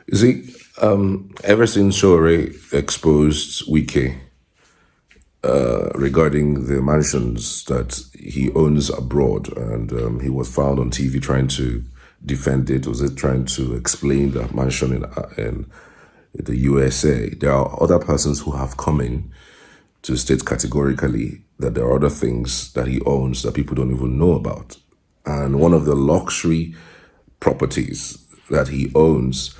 You see, ever since Sowore exposed Wike regarding the mansions that he owns abroad, and he was found on TV trying to defend it, was it trying to explain the mansion in the USA, there are other persons who have come in to state categorically that there are other things that he owns that people don't even know about. And one of the luxury properties that he owns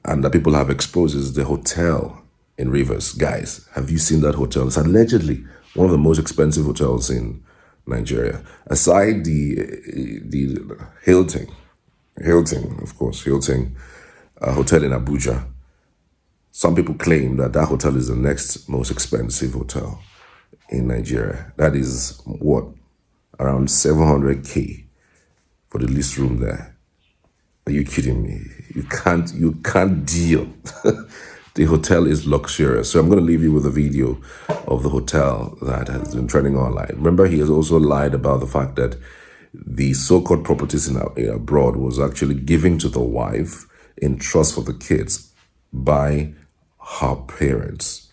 and that people have exposed is the hotel in Rivers. Guys, have you seen that hotel? It's allegedly one of the most expensive hotels in Nigeria. Aside the Hilton, of course, Hilton hotel in Abuja, some people claim that that hotel is the next most expensive hotel in Nigeria. That is what? Around 700K for the least room there. Are you kidding me? You can't deal. The hotel is luxurious. So I'm going to leave you with a video of the hotel that has been trending online. Remember, he has also lied about the fact that the so-called properties in abroad was actually given to the wife in trust for the kids by her parents.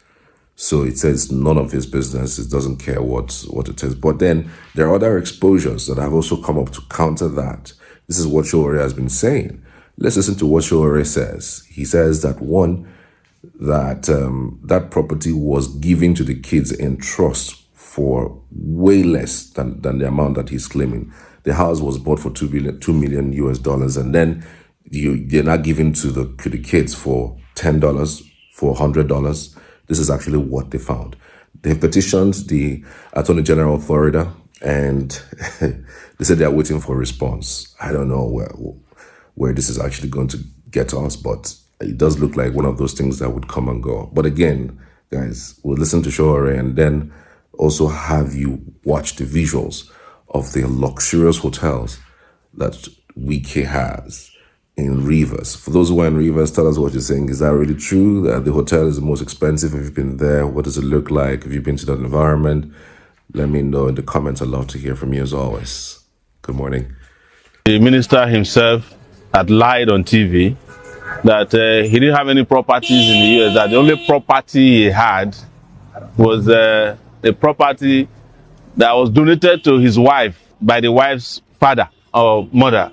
So it says none of his business. It doesn't care what it is. But then there are other exposures that have also come up to counter that. This is what Sowore has been saying. Let's listen to what Sowore says. He says that one, that that property was given to the kids in trust for way less than the amount that he's claiming. The house was bought for $2 million US, and then they're not given to the kids for $10, for $100. This is actually what they found. They petitioned the Attorney General of Florida, and they said they are waiting for a response. I don't know where this is actually going to get us, but it does look like one of those things that would come and go. But again, guys, we'll listen to Sowore and then also have you watch the visuals of the luxurious hotels that Wike has in Rivers. For those who are in Rivers, tell us what you're saying. Is that really true that the hotel is the most expensive? Have you been there? What does it look like? Have you been to that environment? Let me know in the comments. I'd love to hear from you as always. Good morning. The minister himself had lied on TV that he didn't have any properties in the US, that the only property he had was a property that was donated to his wife by the wife's father or mother.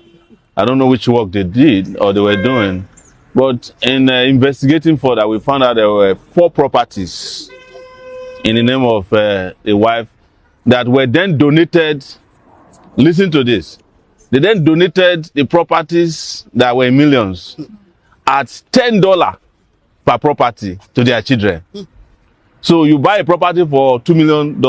I don't know which work they did or they were doing, but in investigating further, we found out there were 4 properties in the name of the wife that were then donated. Listen to this. They then donated the properties that were millions at $10 per property to their children. So you buy a property for $2 million,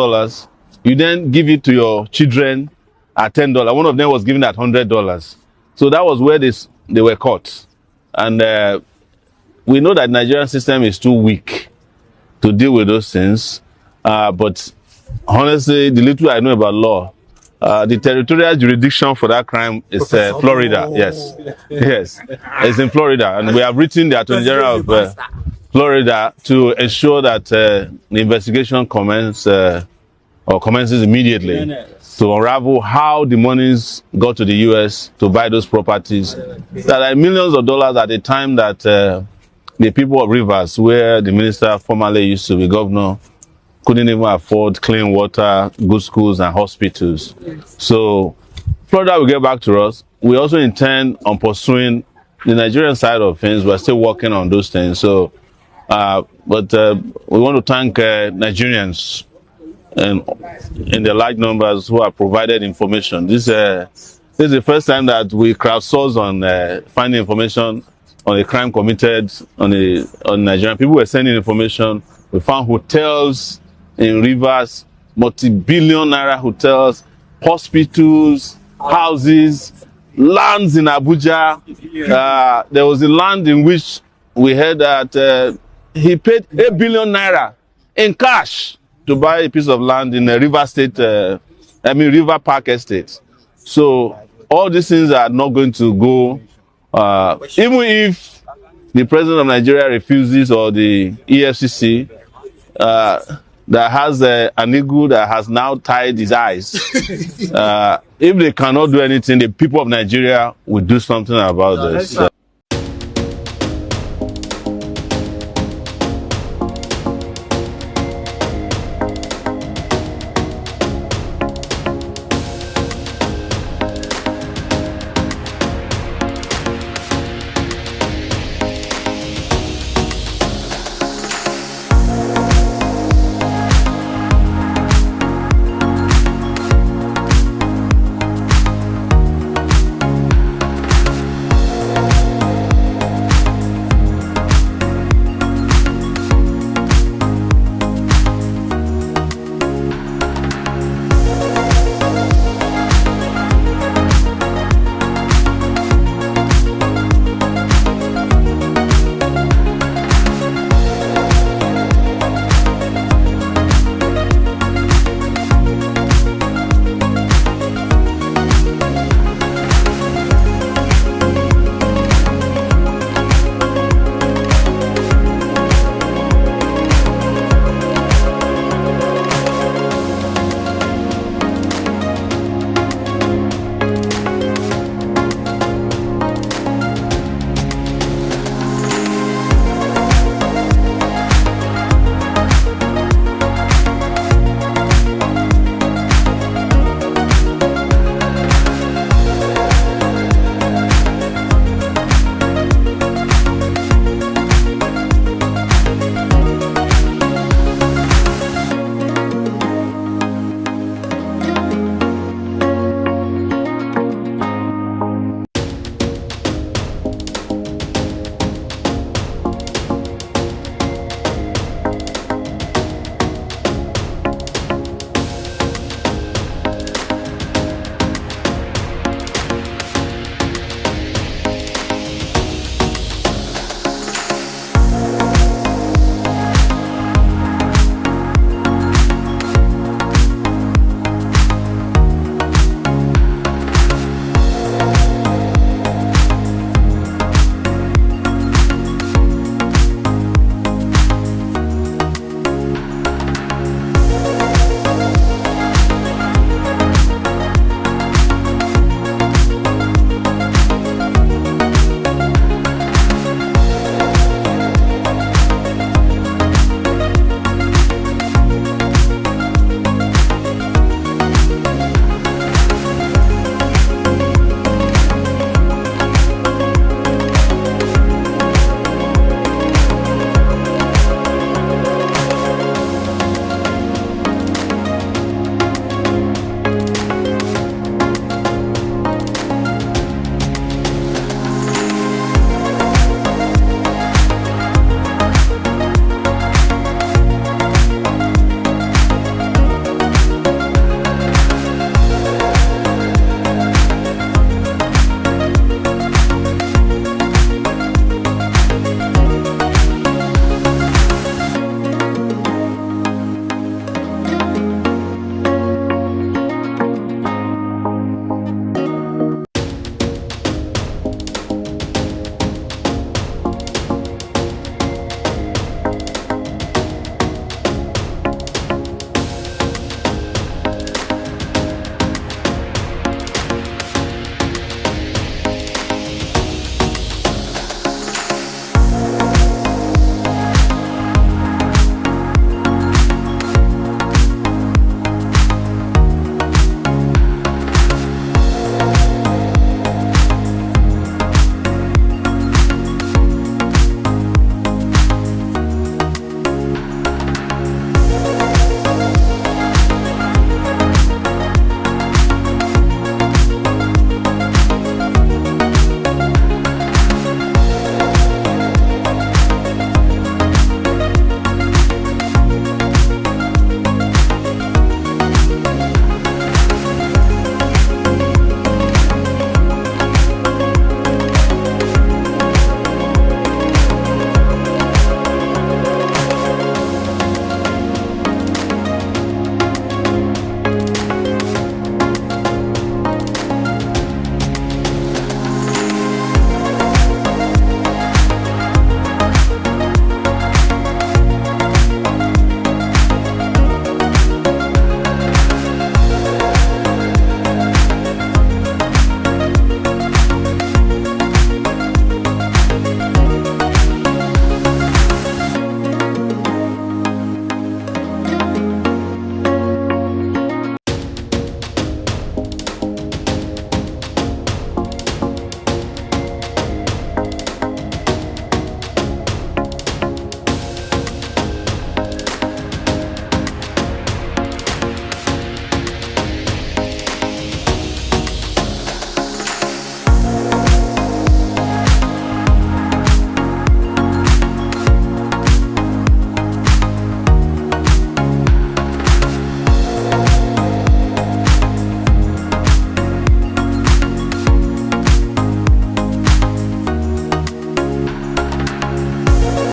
you then give it to your children at $10. One of them was given at $100. So that was where they were caught. And we know that the Nigerian system is too weak to deal with those things. But honestly, the little I know about law, the territorial jurisdiction for that crime is Florida. Yes, yes, it's in Florida, and we have written the Attorney General of Florida to ensure that the investigation commences immediately to unravel how the monies got to the US to buy those properties that are millions of dollars at the time that the people of Rivers, where the minister formerly used to be governor, couldn't even afford clean water, good schools, and hospitals. So Florida will get back to us. We also intend on pursuing the Nigerian side of things. We're still working on those things. So, but we want to thank Nigerians and in the large numbers who have provided information. This is the first time that we crowdsource on finding information on a crime committed on Nigerian. People were sending information. We found hotels in Rivers, multi-billion naira hotels, hospitals, houses, lands in Abuja. There was a land in which we heard that he paid 8 billion naira in cash to buy a piece of land in a River Park Estate. So all these things are not going to go, even if the president of Nigeria refuses, or the EFCC, that has an Enugu that has now tied his eyes. If they cannot do anything, the people of Nigeria will do something about this.